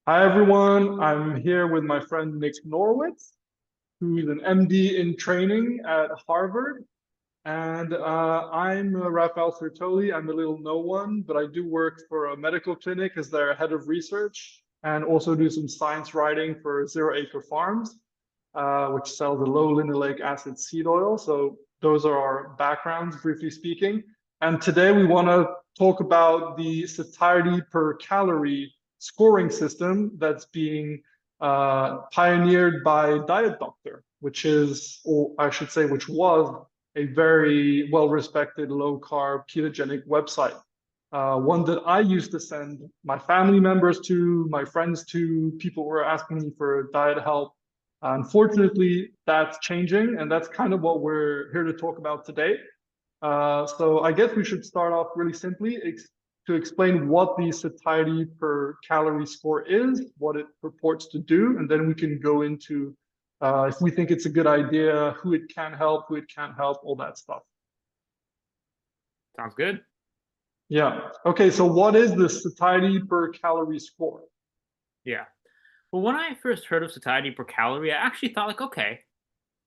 Hi everyone, I'm here with my friend Nick Norwitz, who's an MD in training at Harvard. And I'm Raphael Sertoli. I'm a little no one, but I do work for a medical clinic as their head of research and also do some science writing for Zero Acre Farms, which sells a low linoleic acid seed oil. So those are our backgrounds, briefly speaking. And today we want to talk about the satiety per calorie scoring system that's being pioneered by Diet Doctor, which is, or I should say, which was a very well-respected low-carb ketogenic website. One that I used to send my family members to, my friends to, people were asking me for diet help. Unfortunately, that's changing, and that's kind of what we're here to talk about today. So I guess we should start off really simply to explain what the satiety per calorie score is, what it purports to do, and then we can go into if we think it's a good idea, who it can help, who it can't help, all that stuff. Sounds good. Yeah. Okay, so what is the satiety per calorie score? Yeah. Well, when I first heard of satiety per calorie, I actually thought like, okay,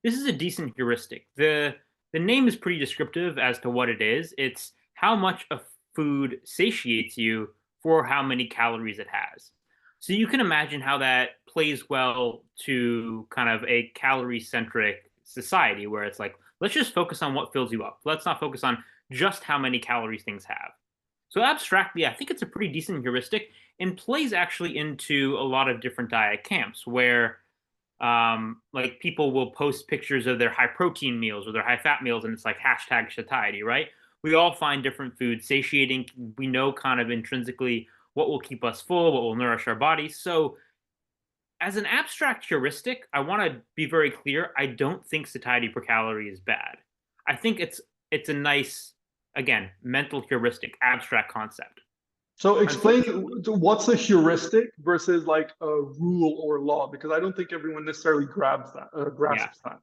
this is a decent heuristic. The name is pretty descriptive as to what it is. It's how much a food satiates you for how many calories it has. So you can imagine how that plays well to kind of a calorie centric society where it's like, let's just focus on what fills you up. Let's not focus on just how many calories things have. So abstractly, I think it's a pretty decent heuristic and plays actually into a lot of different diet camps where like people will post pictures of their high protein meals or their high fat meals and it's like hashtag satiety, right? We all find different foods satiating. We know kind of intrinsically what will keep us full, what will nourish our bodies. So as an abstract heuristic, I want to be very clear. I don't think satiety per calorie is bad. I think it's a nice, again, mental heuristic, abstract concept. So explain Unfortunately, what's a heuristic versus like a rule or law, because I don't think everyone necessarily grabs that, yeah. grasps that.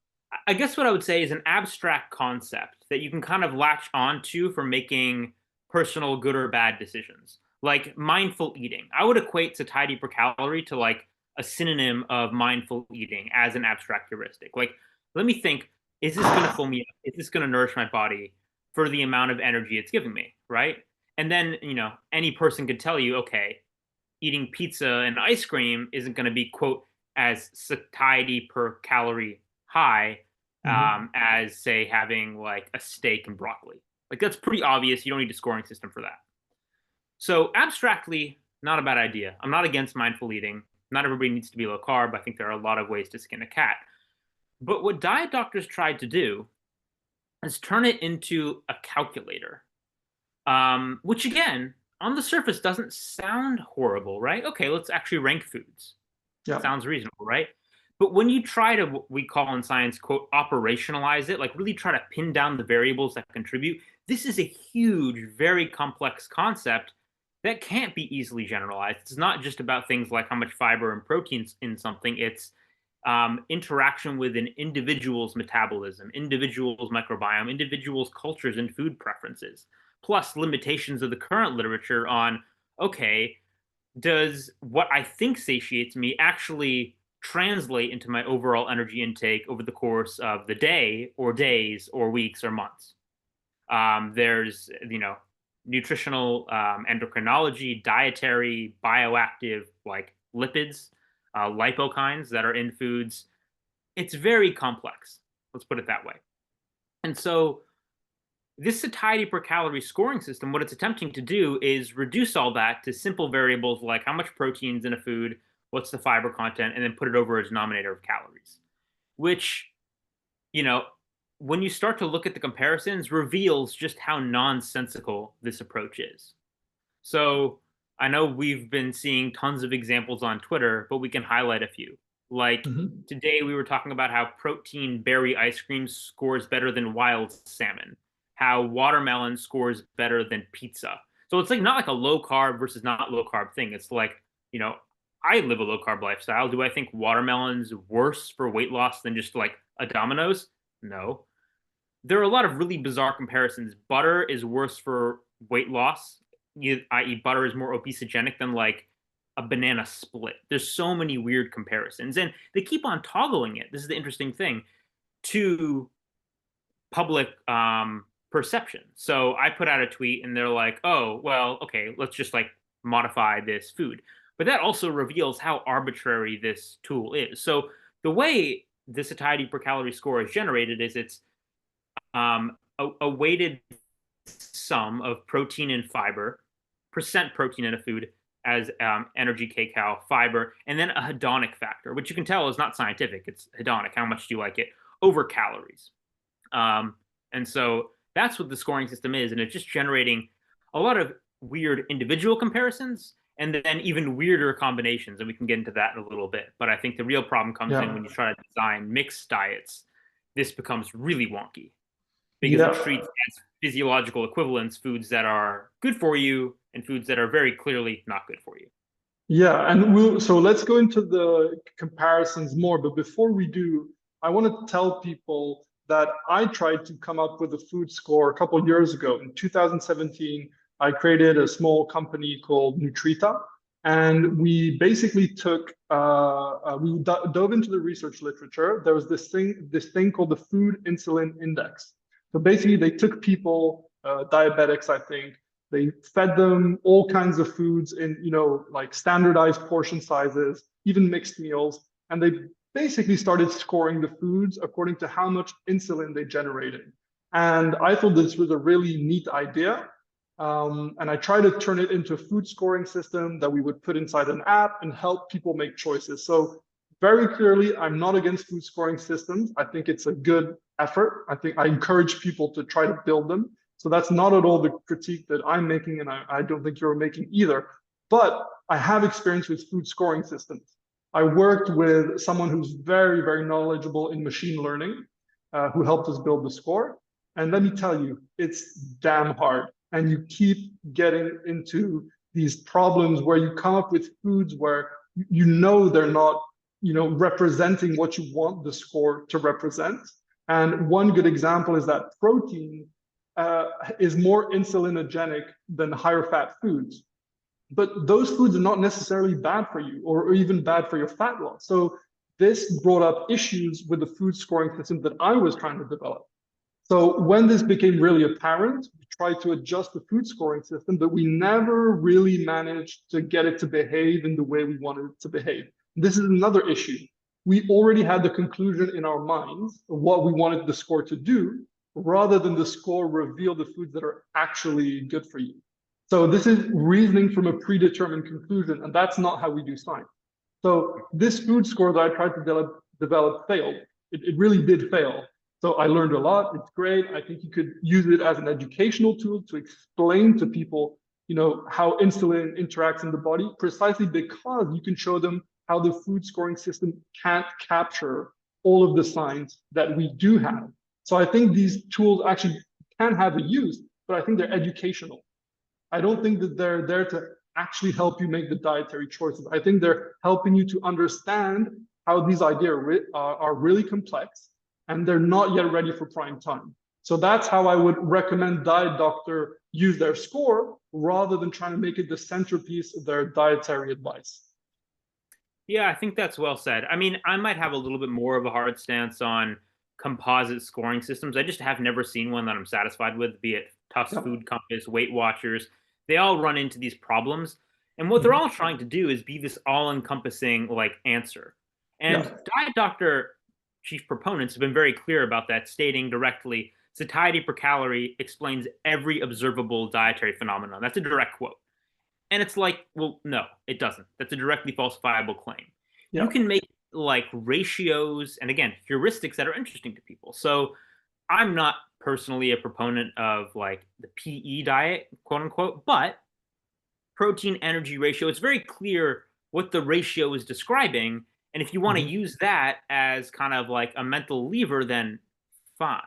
I guess what I would say is an abstract concept that you can kind of latch onto for making personal good or bad decisions. Like mindful eating. I would equate satiety per calorie to like a synonym of mindful eating as an abstract heuristic. Like, let me think, is this going to fill me up? Is this going to nourish my body for the amount of energy it's giving me? Right. And then, any person could tell you, okay, eating pizza and ice cream isn't going to be, quote, as satiety per calorie high Mhm. as say having like a steak and broccoli. Like that's pretty obvious. You don't need a scoring system for that. So abstractly, not a bad idea. I'm not against mindful eating. Not everybody needs to be low carb. I think there are a lot of ways to skin a cat. But what diet doctors tried to do is turn it into a calculator, which again, on the surface doesn't sound horrible, right? Okay, let's actually rank foods. Yeah. Sounds reasonable, right? But when you try to, what we call in science, quote, operationalize it, like really try to pin down the variables that contribute, this is a huge, very complex concept that can't be easily generalized. It's not just about things like how much fiber and proteins in something, it's interaction with an individual's metabolism, individual's microbiome, individual's cultures and food preferences, plus limitations of the current literature on, okay, does what I think satiates me actually translate into my overall energy intake over the course of the day or days or weeks or months? There's, nutritional endocrinology, dietary, bioactive, like lipids, lipokines that are in foods. It's very complex. Let's put it that way. And so this satiety per calorie scoring system, what it's attempting to do is reduce all that to simple variables like how much protein's in a food, what's the fiber content, and then put it over a denominator of calories, which, you know, when you start to look at the comparisons, reveals just how nonsensical this approach is. So I know we've been seeing tons of examples on Twitter, but we can highlight a few. Like Mhm. today, we were talking about how protein berry ice cream scores better than wild salmon, how watermelon scores better than pizza. So it's like not like a low carb versus not low carb thing. It's like, you know, I live a low carb lifestyle. Do I think watermelon's worse for weight loss than just like a Domino's? No. There are a lot of really bizarre comparisons. Butter is worse for weight loss, i.e., butter is more obesogenic than like a banana split. There's so many weird comparisons, and they keep on toggling it. This is the interesting thing to public perception. So I put out a tweet, and they're like, "Oh, well, okay, let's just like modify this food." But that also reveals how arbitrary this tool is. So the way the satiety per calorie score is generated is it's a weighted sum of protein and fiber, percent protein in a food as energy kcal, fiber, and then a hedonic factor, which you can tell is not scientific. It's hedonic. How much do you like it over calories? And so that's what the scoring system is. And it's just generating a lot of weird individual comparisons and then even weirder combinations. And we can get into that in a little bit. But I think the real problem comes in when you try to design mixed diets. This becomes really wonky because it treats as physiological equivalents foods that are good for you and foods that are very clearly not good for you. Yeah, and so let's go into the comparisons more. But before we do, I want to tell people that I tried to come up with a food score a couple of years ago. In 2017, I created a small company called Nutrita, and we basically took we dove into the research literature. There was this thing called the food insulin index. So basically, they took people, diabetics, I think, they fed them all kinds of foods in, like standardized portion sizes, even mixed meals, and they basically started scoring the foods according to how much insulin they generated. And I thought this was a really neat idea. And I tried to turn it into a food scoring system that we would put inside an app and help people make choices. So very clearly, I'm not against food scoring systems. I think it's a good effort. I think I encourage people to try to build them. So that's not at all the critique that I'm making, and I don't think you're making either. But I have experience with food scoring systems. I worked with someone who's very, very knowledgeable in machine learning, who helped us build the score. And let me tell you, it's damn hard. And you keep getting into these problems where you come up with foods where they're not, representing what you want the score to represent. And one good example is that protein is more insulinogenic than higher fat foods. But those foods are not necessarily bad for you or even bad for your fat loss. So this brought up issues with the food scoring system that I was trying to develop. So when this became really apparent, we tried to adjust the food scoring system, but we never really managed to get it to behave in the way we wanted it to behave. This is another issue. We already had the conclusion in our minds of what we wanted the score to do, rather than the score reveal the foods that are actually good for you. So this is reasoning from a predetermined conclusion, and that's not how we do science. So this food score that I tried to develop failed. It really did fail. So I learned a lot. It's great. I think you could use it as an educational tool to explain to people, how insulin interacts in the body, precisely because you can show them how the food scoring system can't capture all of the signs that we do have. So I think these tools actually can have a use, but I think they're educational. I don't think that they're there to actually help you make the dietary choices. I think they're helping you to understand how these ideas are really complex, and they're not yet ready for prime time. So that's how I would recommend Diet Doctor use their score rather than trying to make it the centerpiece of their dietary advice. Yeah, I think that's well said. I mean, I might have a little bit more of a hard stance on composite scoring systems. I just have never seen one that I'm satisfied with, be it Tufts Food Compass, Weight Watchers. They all run into these problems. And what they're all trying to do is be this all-encompassing answer. And Diet Doctor chief proponents have been very clear about that, stating directly, satiety per calorie explains every observable dietary phenomenon. That's a direct quote. And it's like, well, no, it doesn't. That's a directly falsifiable claim. You can make ratios and, again, heuristics that are interesting to people. So I'm not personally a proponent of the PE diet, quote unquote, but protein energy ratio, it's very clear what the ratio is describing. And if you want to use that as kind of like a mental lever, then fine.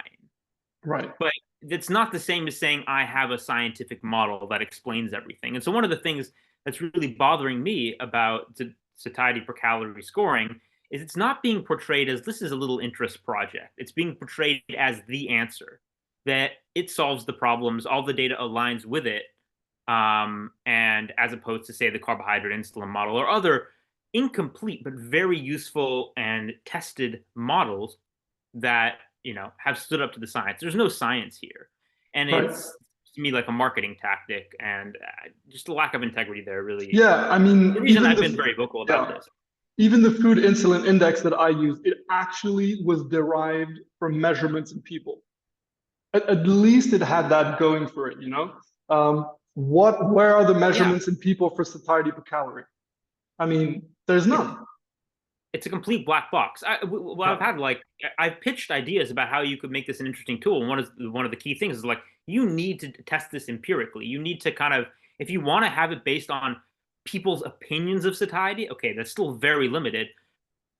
Right. But it's not the same as saying I have a scientific model that explains everything. And so one of the things that's really bothering me about the satiety per calorie scoring is it's not being portrayed as this is a little interest project. It's being portrayed as the answer, that it solves the problems, all the data aligns with it. and as opposed to say the carbohydrate insulin model or other incomplete but very useful and tested models that have stood up to the science. There's no science here, and Right. it's to me like a marketing tactic and just a lack of integrity there. Really, Yeah, I mean, the reason I've been very vocal about this. Even the food insulin index that I use, it actually was derived from measurements in people. At least it had that going for it, where are the measurements in people for satiety per calorie? I mean, there's none. It's a complete black box. I've pitched ideas about how you could make this an interesting tool. And one of the key things is like, you need to test this empirically. You need to kind of, if you want to have it based on people's opinions of satiety, okay, that's still very limited,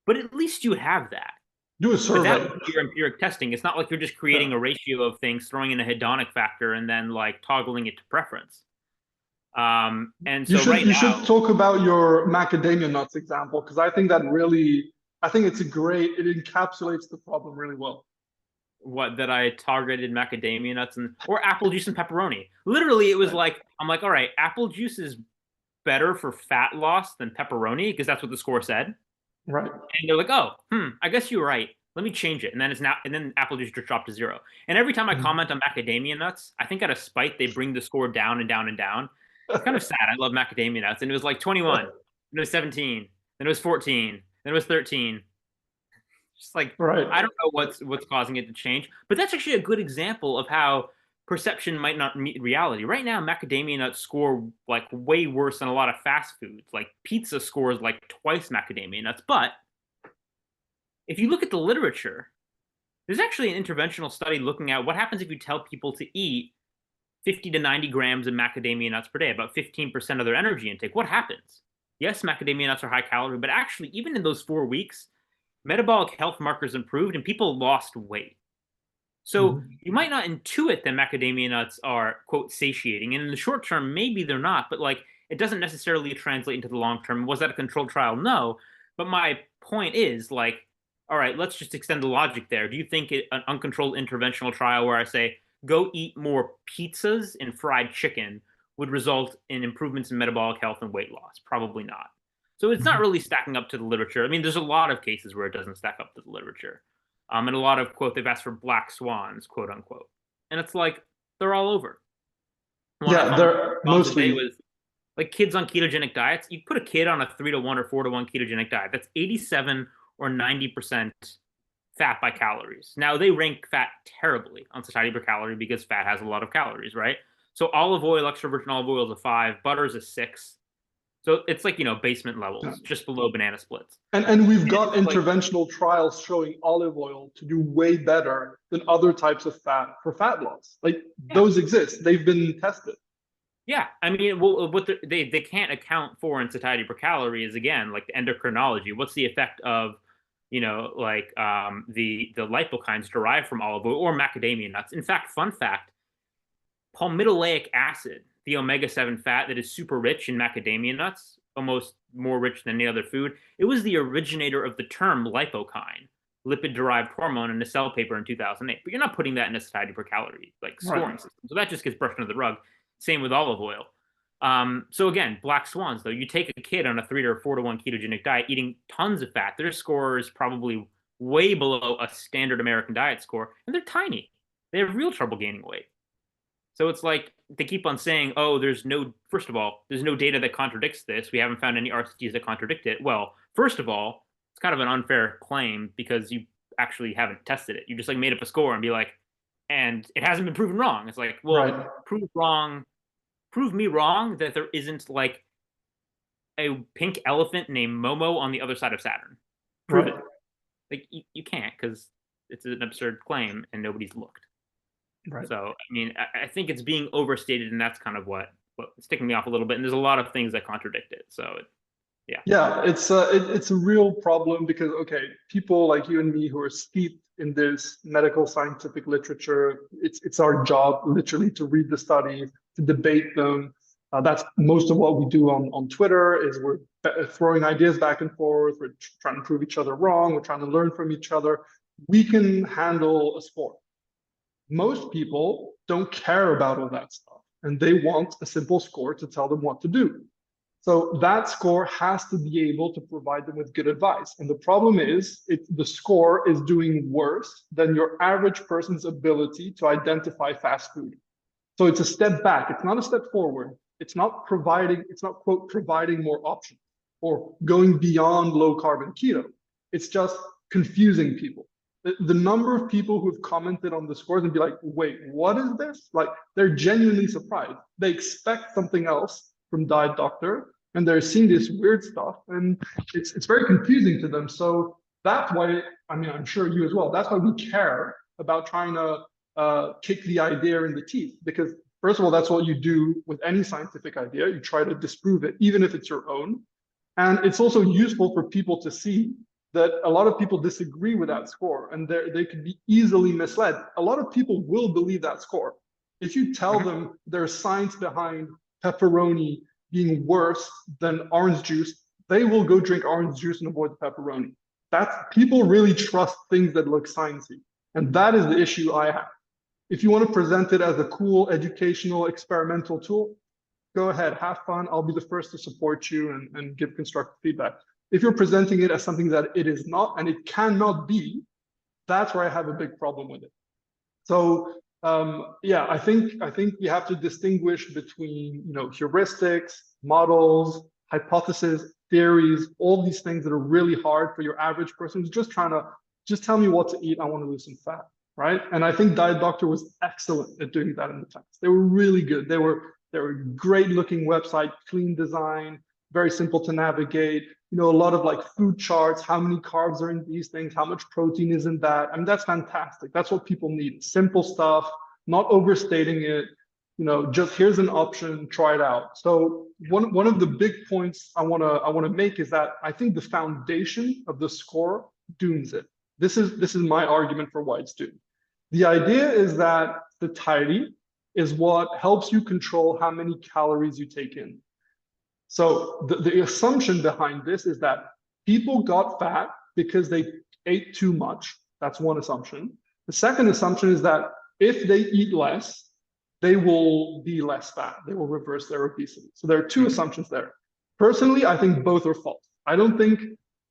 but at least you have that. Do a survey. But that would be your empiric testing. It's not like you're just creating a ratio of things, throwing in a hedonic factor, and then like toggling it to preference. And so you should talk about your macadamia nuts example, because I think it's it encapsulates the problem really well. What, that I targeted macadamia nuts or apple juice and pepperoni. Literally, it was like, I'm like, all right, apple juice is better for fat loss than pepperoni because that's what the score said. Right. And they're like, oh, I guess you're right. Let me change it. And then apple juice just dropped to 0. And every time I comment on macadamia nuts, I think out of spite, they bring the score down and down and down. It's kind of sad. I love macadamia nuts. And it was like 21, then it was 17, then it was 14, then it was 13. Just like, right. I don't know what's causing it to change. But that's actually a good example of how perception might not meet reality. Right now, macadamia nuts score like way worse than a lot of fast foods. Like pizza scores like twice macadamia nuts. But if you look at the literature, there's actually an interventional study looking at what happens if you tell people to eat 50 to 90 grams of macadamia nuts per day, about 15% of their energy intake. What happens? Yes, macadamia nuts are high calorie, but actually, even in those 4 weeks, metabolic health markers improved and people lost weight. So you might not intuit that macadamia nuts are, quote, satiating. And in the short term, maybe they're not, but like it doesn't necessarily translate into the long term. Was that a controlled trial? No. But my point is like, all right, let's just extend the logic there. Do you think an uncontrolled interventional trial where I say, go eat more pizzas and fried chicken would result in improvements in metabolic health and weight loss? Probably not. So it's not really stacking up to the literature. I mean, there's a lot of cases where it doesn't stack up to the literature. And a lot of, quote, they've asked for black swans, quote unquote. And it's like, they're all over. They're mostly was like kids on ketogenic diets. You put a kid on a 3-to-1 or 4-to-1 ketogenic diet, that's 87 or 90% fat by calories. Now, they rank fat terribly on satiety per calorie because fat has a lot of calories, right? So olive oil, extra virgin olive oil is a 5, butter is a 6. So it's like, basement levels, just below banana splits. And we've got interventional trials showing olive oil to do way better than other types of fat for fat loss. Those exist. They've been tested. Yeah, I mean, what they can't account for in satiety per calorie is, again, like the endocrinology. What's the effect of the lipokines derived from olive oil or macadamia nuts? In fact, fun fact, palmitoleic acid, the omega-7 fat that is super rich in macadamia nuts, almost more rich than any other food, it was the originator of the term lipokine, lipid-derived hormone, in a Cell paper in 2008. But you're not putting that in a satiety per calorie scoring system. So that just gets brushed under the rug. Same with olive oil. So again, black swans, though. You take a kid on a 3 or 4-to-1 ketogenic diet eating tons of fat, their score is probably way below a standard American diet score, and they're tiny. They have real trouble gaining weight. So it's like they keep on saying, oh, first of all, there's no data that contradicts this. We haven't found any RCTs that contradict it. Well, first of all, it's kind of an unfair claim because you actually haven't tested it. You just made up a score and be like, and it hasn't been proven wrong. It's like, well, prove me wrong that there isn't like a pink elephant named Momo on the other side of Saturn. Prove it. Like you can't, because it's an absurd claim and nobody's looked. Right. So I mean, I think it's being overstated, and that's kind of what's sticking me off a little bit. And there's a lot of things that contradict it. So it's a real problem because people like you and me who are steeped in this medical scientific literature, it's our job literally to read the studies, to debate them. That's most of what we do on Twitter. Is we're throwing ideas back and forth. We're trying to prove each other wrong. We're trying to learn from each other. We can handle a sport. Most people don't care about all that stuff. and they want a simple score to tell them what to do. So that score has to be able to provide them with good advice. And the problem is the score is doing worse than your average person's ability to identify fast food. So it's a step back. It's not a step forward. It's not quote, providing more options or going beyond low carb and keto. It's just confusing people. The number of people who've commented on the scores and be like, wait, what is this? Like, they're genuinely surprised. They expect something else from Diet Doctor, and they're seeing this weird stuff, and it's very confusing to them. So that's why, I mean, I'm sure you as well, that's why we care about trying to kick the idea in the teeth, because first of all, that's what you do with any scientific idea. You try to disprove it, even if it's your own. And it's also useful for people to see that a lot of people disagree with that score, and they could be easily misled. A lot of people will believe that score. If you tell them there's science behind pepperoni being worse than orange juice, they will go drink orange juice and avoid the pepperoni. People really trust things that look sciencey. And that is the issue I have. If you want to present it as a cool, educational, experimental tool, go ahead, have fun. I'll be the first to support you and give constructive feedback. If you're presenting it as something that it is not and it cannot be, that's where I have a big problem with it. So yeah, I think you have to distinguish between heuristics, models, hypotheses, theories, all these things that are really hard for your average person who's just trying to tell me what to eat. I want to lose some fat, right? And I think Diet Doctor was excellent at doing that in the past. They were really good. They were a great looking website, clean design, very simple to navigate. A lot of like food charts, how many carbs are in these things, how much protein is in that. I mean, that's fantastic. That's what people need. Simple stuff, not overstating it. Just here's an option, try it out. So one of the big points I wanna make is that I think the foundation of the score dooms it. This is my argument for why it's doomed. The idea is that satiety is what helps you control how many calories you take in. So the assumption behind this is that people got fat because they ate too much. That's one assumption. The second assumption is that if they eat less, they will be less fat. They will reverse their obesity. So there are two assumptions there. Personally, I think both are false. I don't think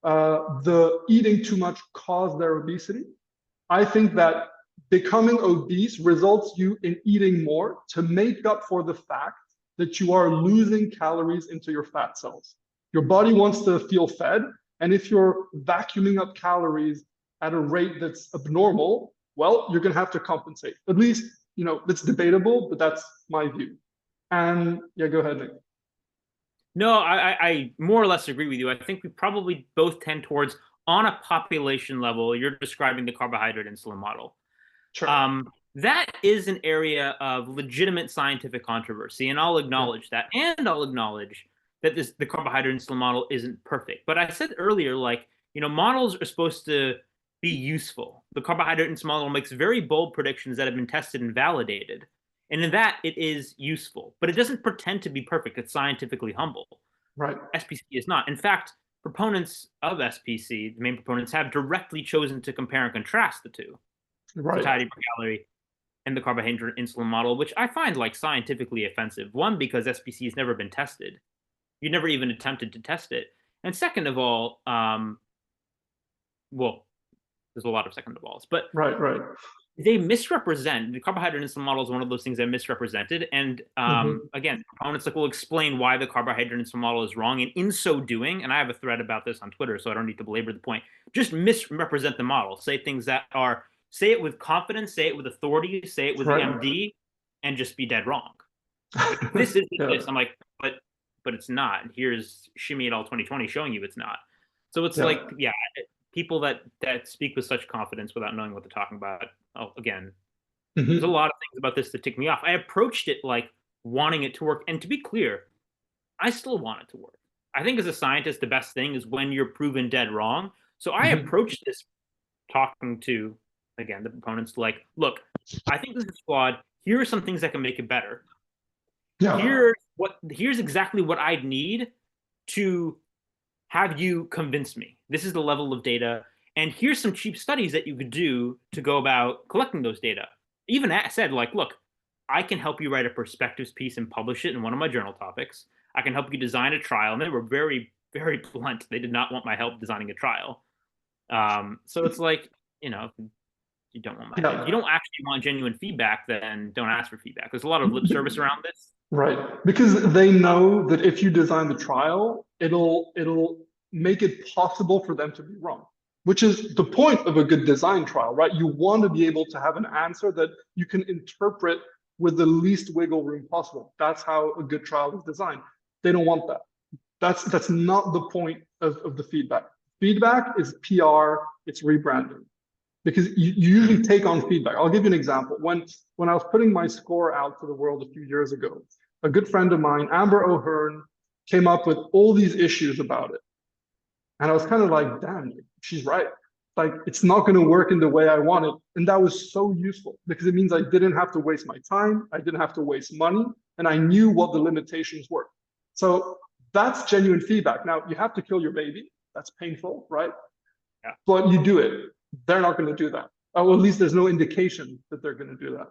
the eating too much caused their obesity. I think that becoming obese results you in eating more to make up for the fact that you are losing calories into your fat cells. Your body wants to feel fed, and if you're vacuuming up calories at a rate that's abnormal, well, you're going to have to compensate. At least, it's debatable, but that's my view. And yeah, go ahead, Nick. No, I more or less agree with you. I think we probably both tend towards, on a population level, you're describing the carbohydrate insulin model. Sure. That is an area of legitimate scientific controversy, and I'll acknowledge that. And I'll acknowledge that the carbohydrate insulin model isn't perfect. But I said earlier, models are supposed to be useful. The carbohydrate insulin model makes very bold predictions that have been tested and validated. And in that, it is useful. But it doesn't pretend to be perfect. It's scientifically humble. Right. SPC is not. In fact, proponents of SPC, the main proponents, have directly chosen to compare and contrast the two. Right. Satiety per calorie and the carbohydrate insulin model, which I find scientifically offensive. One, because SPC has never been tested. You never even attempted to test it. And second of all, well, there's a lot of second of alls, but right. They misrepresent. The carbohydrate insulin model is one of those things that misrepresented. And again, proponents will explain why the carbohydrate insulin model is wrong. And in so doing, and I have a thread about this on Twitter, so I don't need to belabor the point, just misrepresent the model. Say things that are, say it with confidence, say it with authority, say it with the MD, and just be dead wrong. This isn't this. I'm like, but it's not. Here's Shimmy et al. 2020 showing you it's not. So it's people that speak with such confidence without knowing what they're talking about. Oh, again, there's a lot of things about this that tick me off. I approached it wanting it to work. And to be clear, I still want it to work. I think as a scientist, the best thing is when you're proven dead wrong. So I approached this talking to, again, the proponents look, I think this is flawed. Here are some things that can make it better. Yeah. Here's exactly what I'd need to have you convince me. This is the level of data. And here's some cheap studies that you could do to go about collecting those data. Even said, look, I can help you write a perspectives piece and publish it in one of my journal topics. I can help you design a trial. And they were very, very blunt. They did not want my help designing a trial. So it's like, if you don't want if you don't actually want genuine feedback, then don't ask for feedback. There's a lot of lip service around this. Right. Because they know that if you design the trial, it'll make it possible for them to be wrong, which is the point of a good design trial, right? You want to be able to have an answer that you can interpret with the least wiggle room possible. That's how a good trial is designed. They don't want that. That's not the point of the feedback. Feedback is PR, it's rebranding. Because you usually take on feedback. I'll give you an example. When I was putting my score out to the world a few years ago, a good friend of mine, Amber O'Hearn, came up with all these issues about it. And I was kind of like, damn, she's right. Like, it's not going to work in the way I want it. And that was so useful because it means I didn't have to waste my time. I didn't have to waste money. And I knew what the limitations were. So that's genuine feedback. Now, you have to kill your baby. That's painful, right? Yeah. But you do it. They're not going to do that. Or at least there's no indication that they're going to do that.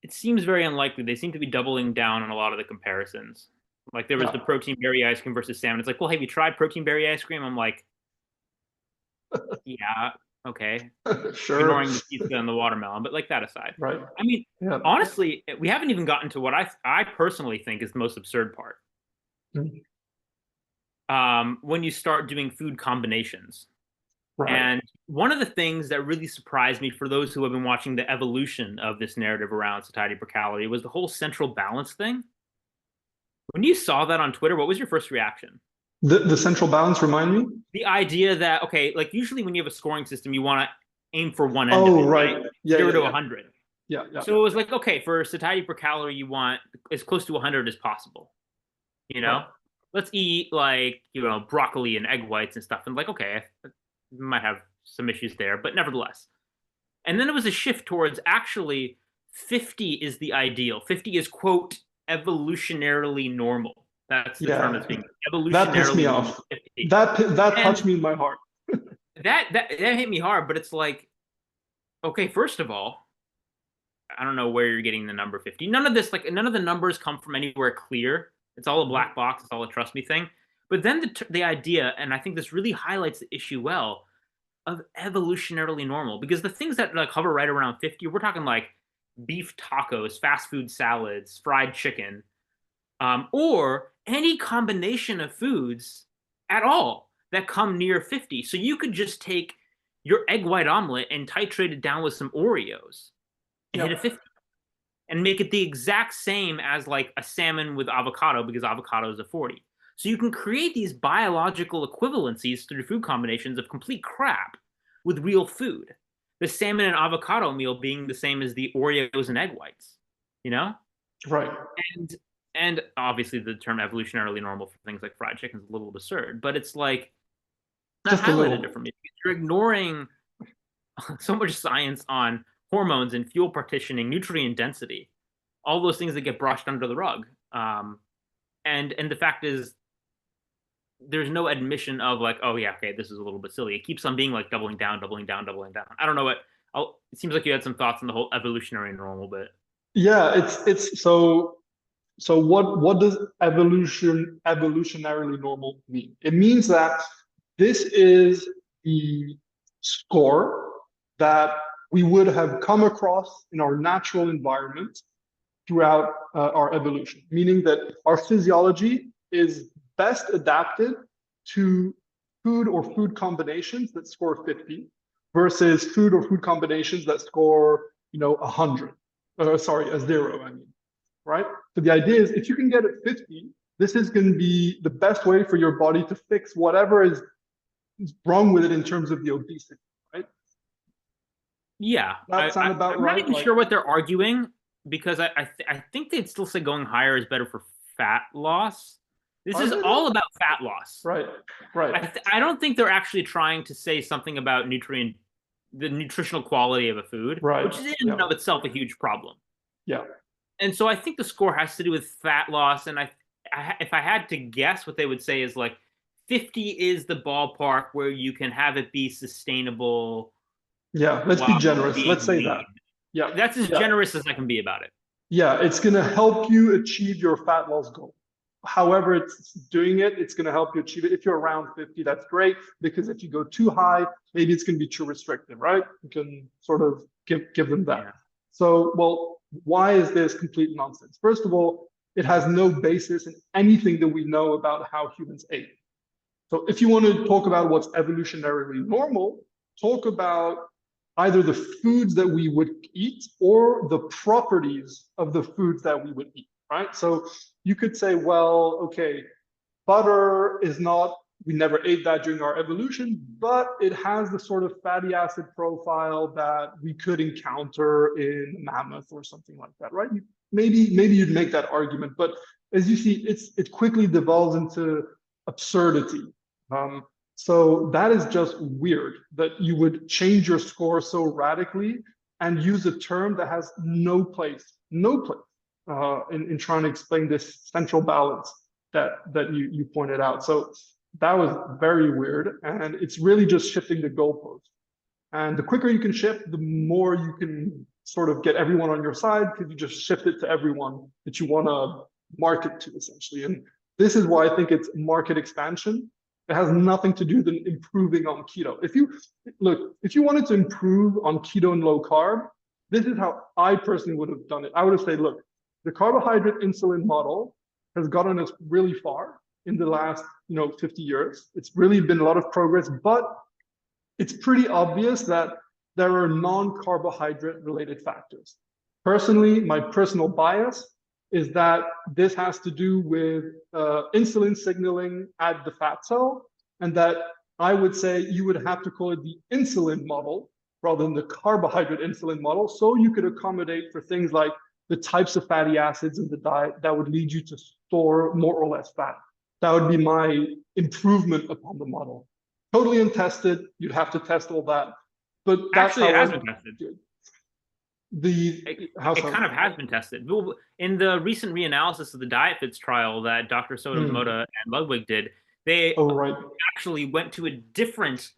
It seems very unlikely. They seem to be doubling down on a lot of the comparisons. Like there was the protein berry ice cream versus salmon. It's like, well, have you tried protein berry ice cream? I'm like, yeah, okay. Sure. Ignoring the pizza and the watermelon, but like that aside. Right. I mean, honestly, we haven't even gotten to what I personally think is the most absurd part. When you start doing food combinations. Right. And one of the things that really surprised me for those who have been watching the evolution of this narrative around satiety per calorie was the whole central balance thing. When you saw that on Twitter, what was your first reaction? The central balance, remind me? The idea that, okay, like usually when you have a scoring system, you want to aim for one end of it, right? Yeah, 0 to 100. Yeah. So it was like, okay, for satiety per calorie, you want as close to 100 as possible. Right. Let's eat like, broccoli and egg whites and stuff. And like, okay, might have some issues there, but nevertheless. And then it was a shift towards actually 50 is the ideal. 50 is, quote, evolutionarily normal. That's the term that's being evolutionarily. That pissed me off. 50. That touched me in my heart. that hit me hard, but it's like, okay, first of all, I don't know where you're getting the number 50. None of the numbers come from anywhere clear. It's all a black box. It's all a trust me thing. But then the idea, and I think this really highlights the issue well, of evolutionarily normal. Because the things that like hover right around 50, we're talking like beef tacos, fast food salads, fried chicken, or any combination of foods at all that come near 50. So you could just take your egg white omelet and titrate it down with some Oreos and hit a 50. And make it the exact same as like a salmon with avocado because avocado is a 40. So you can create these biological equivalencies through food combinations of complete crap with real food. The salmon and avocado meal being the same as the Oreos and egg whites, Right. And obviously the term evolutionarily normal for things like fried chicken is a little absurd, but it's like that highlighted it for me. You're ignoring so much science on hormones and fuel partitioning, nutrient density, all those things that get brushed under the rug. And the fact is, there's no admission of like, oh yeah, okay, this is a little bit silly. It keeps on being like doubling down. I don't know what. It seems like you had some thoughts on the whole evolutionary normal bit. Yeah, it's so. So what does evolutionarily normal mean? It means that this is the score that we would have come across in our natural environment throughout our evolution, meaning that our physiology is best adapted to food or food combinations that score 50 versus food or food combinations that score, 100. A 0, I mean, right? So the idea is if you can get it 50, this is going to be the best way for your body to fix whatever is wrong with it in terms of the obesity, right? Yeah, that sound about I'm right? not even sure what they're arguing because I think they'd still say going higher is better for fat loss. This is all about fat loss. Right. I don't think they're actually trying to say something about the nutritional quality of a food, which is in and of itself a huge problem. Yeah. And so I think the score has to do with fat loss. And if I had to guess, what they would say is like 50 is the ballpark where you can have it be sustainable. Yeah, let's be generous. Let's say that. Yeah, that's as generous as I can be about it. Yeah, it's going to help you achieve your fat loss goal. However it's doing it, it's going to help you achieve it. If you're around 50, that's great, because if you go too high, maybe it's going to be too restrictive, right? You can sort of give them that. Yeah. So, well, why is this complete nonsense? First of all, it has no basis in anything that we know about how humans ate. So if you want to talk about what's evolutionarily normal, talk about either the foods that we would eat or the properties of the foods that we would eat, right? So you could say, well, okay, butter is not, we never ate that during our evolution, but it has the sort of fatty acid profile that we could encounter in mammoth or something like that, right? Maybe you'd make that argument, but as you see, it quickly devolves into absurdity. So that is just weird that you would change your score so radically and use a term that has no place in trying to explain this central balance that you pointed out. So that was very weird, and it's really just shifting the goalpost. And the quicker you can shift, the more you can sort of get everyone on your side, because you just shift it to everyone that you want to market to, essentially. And this is why I think it's market expansion. It has nothing to do with improving on keto. If you wanted to improve on keto and low carb, this is how I personally would have done it. I would have said, look, the carbohydrate insulin model has gotten us really far in the last 50 years. It's really been a lot of progress, but it's pretty obvious that there are non-carbohydrate related factors. Personally, my personal bias is that this has to do with insulin signaling at the fat cell, and that I would say you would have to call it the insulin model rather than the carbohydrate insulin model, so you could accommodate for things like the types of fatty acids in the diet that would lead you to store more or less fat. That would be my improvement upon the model. Totally untested. You'd have to test all that. But that's Actually, how it has been tested. It kind of has been tested. In the recent reanalysis of the DietFits trial that Dr. Sotomoda and Ludwig did, they actually went to a different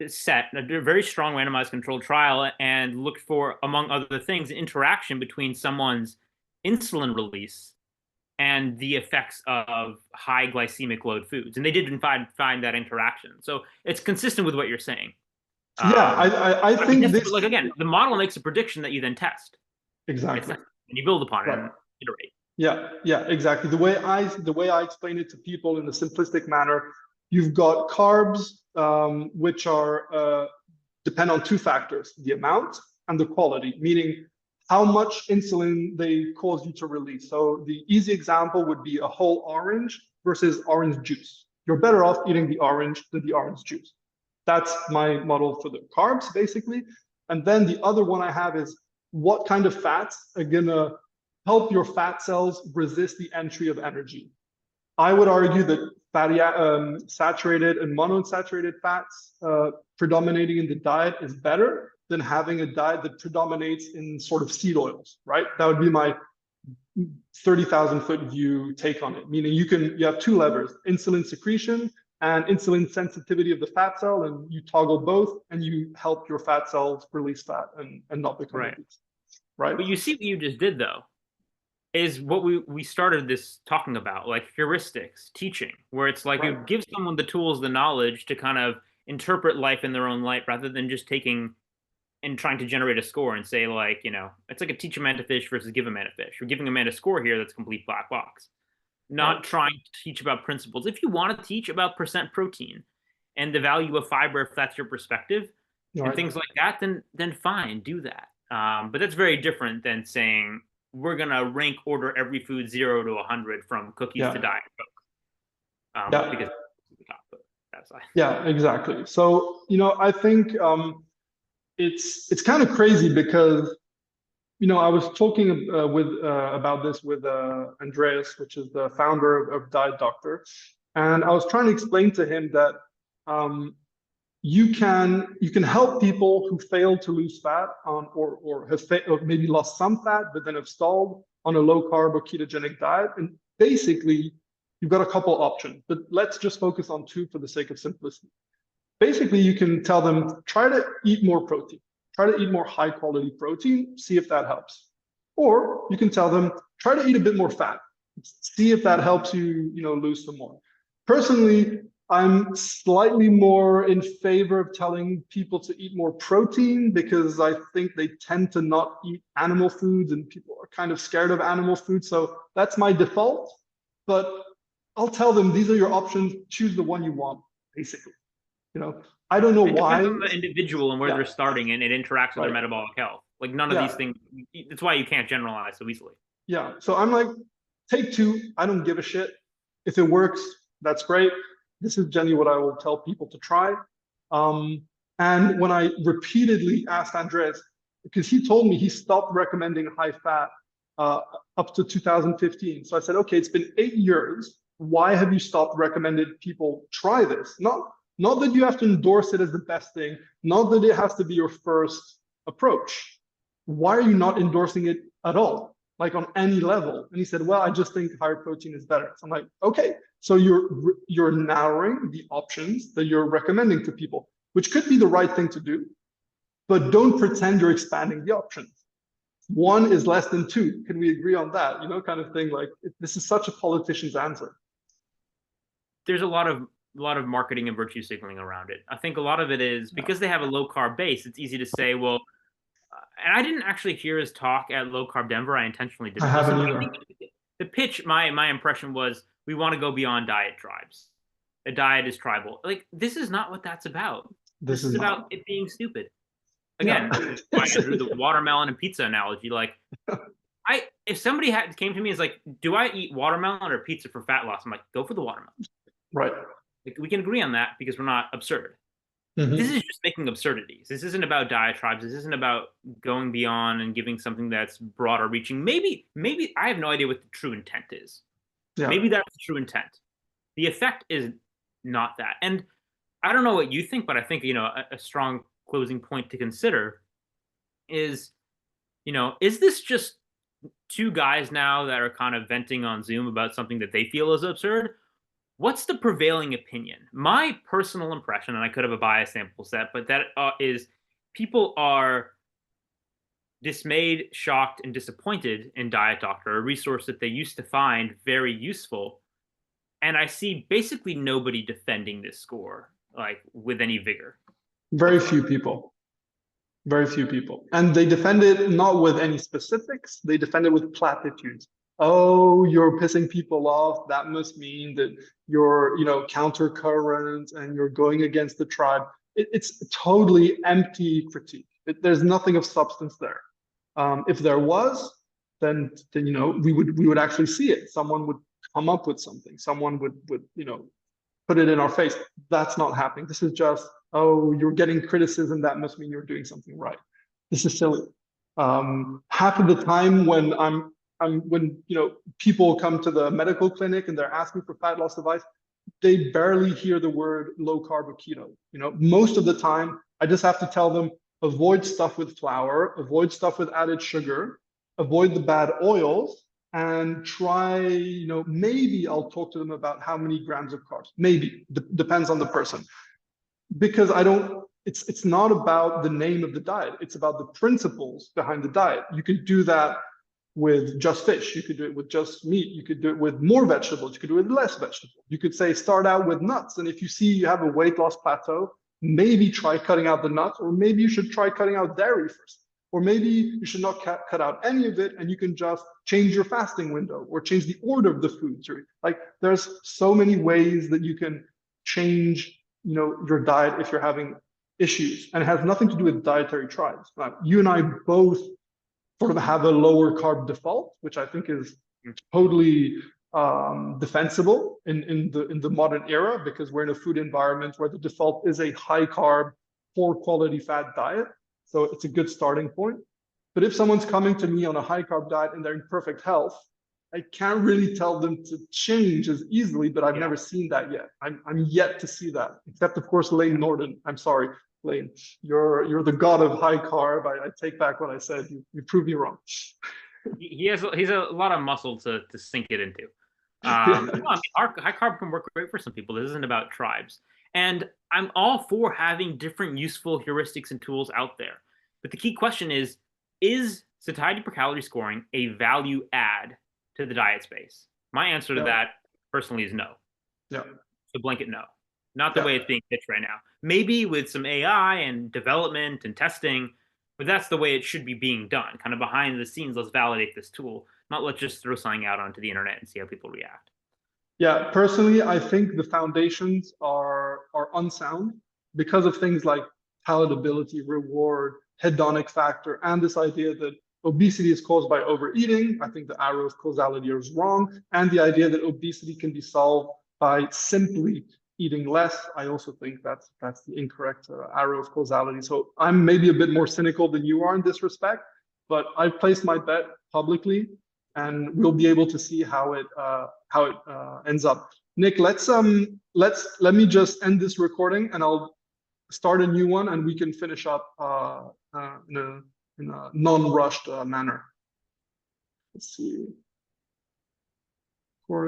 set, a very strong randomized controlled trial, and looked for, among other things, interaction between someone's insulin release and the effects of high glycemic load foods. And they did find that interaction. So it's consistent with what you're saying. Yeah, I think this, like, again, the model makes a prediction that you then test. Exactly. And you build upon it and iterate. Yeah, exactly. The way I explain it to people in a simplistic manner, you've got carbs, which are depend on two factors: the amount and the quality, meaning how much insulin they cause you to release. So the easy example would be a whole orange versus orange juice. You're better off eating the orange than the orange juice. That's my model for the carbs, basically. And then the other one I have is what kind of fats are gonna help your fat cells resist the entry of energy. I would argue that fatty, saturated and monounsaturated fats predominating in the diet is better than having a diet that predominates in sort of seed oils, right? That would be my 30,000-foot view take on it, meaning you have two levers: insulin secretion and insulin sensitivity of the fat cell, and you toggle both and you help your fat cells release fat and not become obese, right? But you see what you just did, though, is what we started this talking about, like heuristics, teaching, where it's like you give someone the tools, the knowledge to kind of interpret life in their own light, rather than just taking and trying to generate a score and say, like, it's like a teach a man to fish versus give a man a fish. You're giving a man a score here that's complete black box. Not trying to teach about principles. If you want to teach about percent protein and the value of fiber, if that's your perspective, and things like that, then fine, do that. But that's very different than saying we're gonna rank order every food 0 to 100 from cookies to Diet Coke. Because that's exactly. So I think it's kind of crazy because I was talking about this with Andreas, which is the founder of Diet Doctor, and I was trying to explain to him that you can help people who fail to lose fat or have maybe lost some fat but then have stalled on a low carb or ketogenic diet. And basically, you've got a couple options, but let's just focus on two for the sake of simplicity. Basically, you can tell them, try to eat more protein. Try to eat more high quality protein, see if that helps. Or you can tell them, try to eat a bit more fat. See if that helps you, lose some more. Personally, I'm slightly more in favor of telling people to eat more protein because I think they tend to not eat animal foods and people are kind of scared of animal food. So that's my default. But I'll tell them these are your options. Choose the one you want, basically. I don't know It why. depends on the individual and where they're starting, and it interacts with their Right. metabolic health. Like none of these things. That's why you can't generalize so easily. Yeah. So I'm like, take two. I don't give a shit. If it works, that's great. This is generally what I will tell people to try. And when I repeatedly asked Andreas, because he told me he stopped recommending high fat up to 2015. So I said, okay, it's been 8 years. Why have you stopped recommending people try this? Not that you have to endorse it as the best thing, not that it has to be your first approach. Why are you not endorsing it at all? Like on any level? And he said, well, I just think higher protein is better. So I'm like, okay, so you're narrowing the options that you're recommending to people, which could be the right thing to do, but don't pretend you're expanding the options. One is less than two. Can we agree on that? Kind of thing. Like this is such a politician's answer. There's a lot of marketing and virtue signaling around it. I think a lot of it is because they have a low carb base. It's easy to say, well, and I didn't actually hear his talk at Low Carb Denver. I intentionally didn't. I haven't either. The pitch, my impression was, we want to go beyond diet tribes. A diet is tribal. Like this is not what that's about. This is about it being stupid. Again, why I drew the watermelon and pizza analogy. Like, if somebody came to me and was like, do I eat watermelon or pizza for fat loss? I'm like, go for the watermelon. Right. Like, we can agree on that because we're not absurd. Mm-hmm. This is just making absurdities. This isn't about diatribes. This isn't about going beyond and giving something that's broader reaching. Maybe I have no idea what the true intent is. Yeah. Maybe that's the true intent. The effect is not that. And I don't know what you think, but I think, a strong closing point to consider is, is this just two guys now that are kind of venting on Zoom about something that they feel is absurd? What's the prevailing opinion? My personal impression, and I could have a biased sample set, but that is people are dismayed, shocked, and disappointed in Diet Doctor, a resource that they used to find very useful. And I see basically nobody defending this score, like with any vigor. Very few people. Very few people. And they defend it not with any specifics, they defend it with platitudes. Oh, you're pissing people off. That must mean that you're, counter current and you're going against the tribe. It's totally empty critique. There's nothing of substance there. If there was, then we would actually see it. Someone would come up with something. Someone would put it in our face. That's not happening. This is just, oh, you're getting criticism. That must mean you're doing something right. This is silly. Half of the time when when people come to the medical clinic and they're asking for fat loss advice, they barely hear the word low carb or keto. Most of the time, I just have to tell them, avoid stuff with flour, avoid stuff with added sugar, avoid the bad oils, and try, maybe I'll talk to them about how many grams of carbs. Maybe, depends on the person. Because it's not about the name of the diet, it's about the principles behind the diet. You can do that with just fish, you could do it with just meat, you could do it with more vegetables, you could do it with less vegetables. You could say start out with nuts, and if you see you have a weight loss plateau, maybe try cutting out the nuts, or maybe you should try cutting out dairy first, or maybe you should not cut out any of it and you can just change your fasting window or change the order of the foods. Like there's so many ways that you can change your diet if you're having issues, and it has nothing to do with dietary tribes. You and I both sort of have a lower carb default, which I think is totally defensible in the modern era, because we're in a food environment where the default is a high carb, poor quality fat diet. So it's a good starting point. But if someone's coming to me on a high carb diet and they're in perfect health, I can't really tell them to change as easily, but I've never seen that yet. I'm yet to see that, except of course Lane Norton. I'm sorry, Lane, you're the god of high carb. I take back what I said. You proved me wrong. He's a lot of muscle to sink it into. High carb can work great for some people. This isn't about tribes, and I'm all for having different useful heuristics and tools out there. But the key question is satiety per calorie scoring a value add to the diet space? My answer to Yeah. that personally is no. Yeah. So blanket no. Not the Yeah. way it's being pitched right now. Maybe with some AI and development and testing, but that's the way it should be being done. Kind of behind the scenes, let's validate this tool, not let's just throw something out onto the internet and see how people react. Yeah, personally, I think the foundations are unsound because of things like palatability, reward, hedonic factor, and this idea that obesity is caused by overeating. I think the arrow of causality is wrong, and the idea that obesity can be solved by simply eating less. I also think that's the incorrect arrow of causality. So I'm maybe a bit more cynical than you are in this respect, but I've placed my bet publicly, and we'll be able to see how it ends up. Nick, let me just end this recording, and I'll start a new one, and we can finish up in a non-rushed manner. Let's see. Recording.